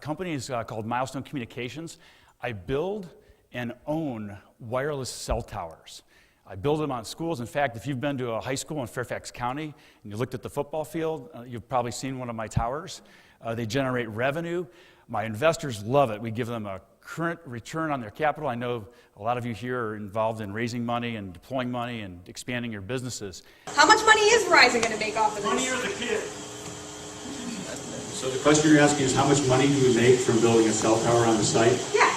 company is called Milestone Communications. I build and own wireless cell towers. I build them on schools. In fact, if you've been to a high school in Fairfax County and you looked at the football field, you've probably seen one of my towers. They generate revenue. My investors love it. We give them a current return on their capital. I know a lot of you here are involved in raising money and deploying money and expanding your businesses. How much money is Verizon going to make off of this? Money or the kid? So the question you're asking is how much money do we make from building a cell tower on the site? Yeah.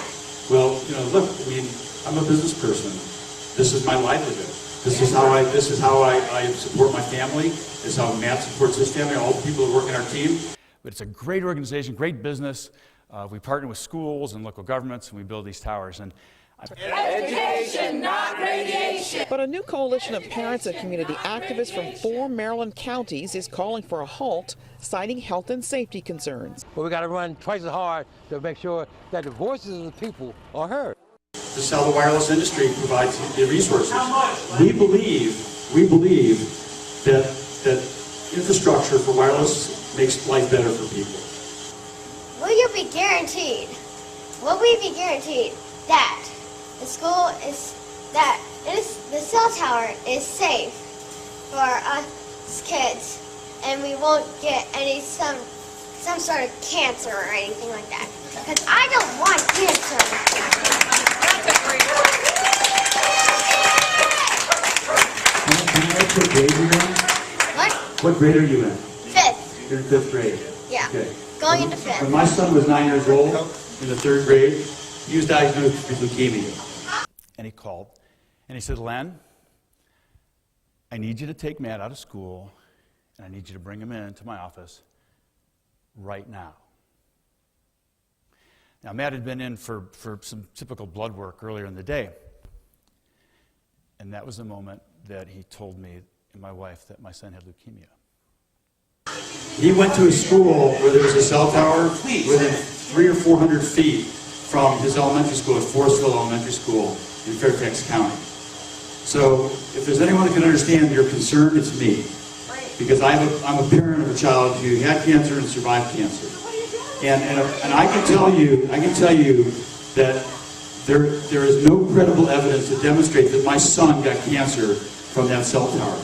Well, look, I mean, I'm a business person. This is my livelihood. This is how I support my family. This is how Matt supports his family, all the people that work in our team. But it's a great organization, great business. We partner with schools and local governments, and we build these towers. And education, not radiation. But a new coalition of parents and community activists from 4 Maryland counties is calling for a halt, citing health and safety concerns. But we got to run twice as hard to make sure that the voices of the people are heard. This is how the wireless industry provides the resources. We believe that infrastructure for wireless makes life better for people. Will we be guaranteed that the cell tower is safe for us kids and we won't get some sort of cancer or anything like that? Because I don't want cancer. What grade are you in? What grade are you in? 5th. You're in 5th grade. Yeah. Okay. Going into 5th. When my son was 9 years old, in the 3rd grade, he was diagnosed with leukemia. he called, and he said, Len, I need you to take Matt out of school, and I need you to bring him into my office right now. Now, Matt had been in for some typical blood work earlier in the day, and that was the moment that he told me and my wife that my son had leukemia. He went to a school where there was a cell tower within 300 or 400 feet from his elementary school at Forestville Elementary School in Fairfax County. So if there's anyone that can understand your concern, it's me. Because I'm a parent of a child who had cancer and survived cancer. And I can tell you that there is no credible evidence to demonstrate that my son got cancer from that cell tower.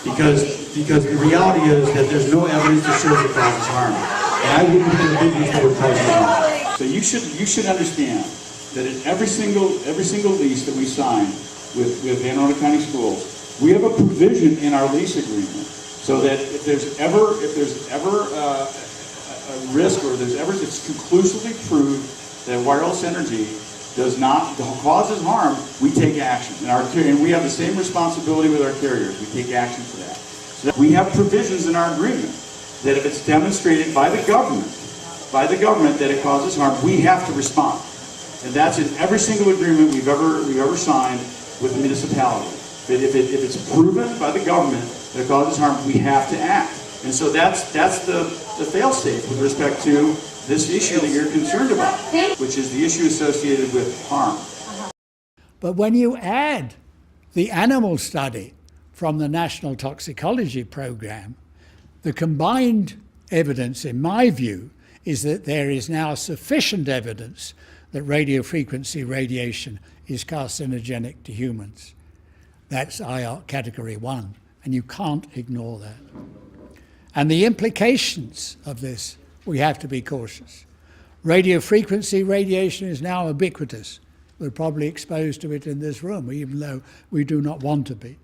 Because the reality is that there's no evidence to show it causes harm. And I wouldn't be the business that would cause harm. So you should understand that in every single lease that we sign with Anne Arundel County Schools, we have a provision in our lease agreement so that if there's ever a risk or it's conclusively proved that wireless energy causes harm, we take action. And we have the same responsibility with our carriers. We take action for that. So that we have provisions in our agreement that if it's demonstrated by the government that it causes harm, we have to respond. And that's in every single agreement we've ever signed with the municipality. That if it's proven by the government that it causes harm, we have to act. And so that's the fail-safe with respect to this issue that you're concerned about, which is the issue associated with harm. But when you add the animal study from the National Toxicology Program, the combined evidence, in my view, is that there is now sufficient evidence that radiofrequency radiation is carcinogenic to humans. That's IR category 1, and you can't ignore that. And the implications of this, we have to be cautious. Radiofrequency radiation is now ubiquitous. We're probably exposed to it in this room, even though we do not want to be.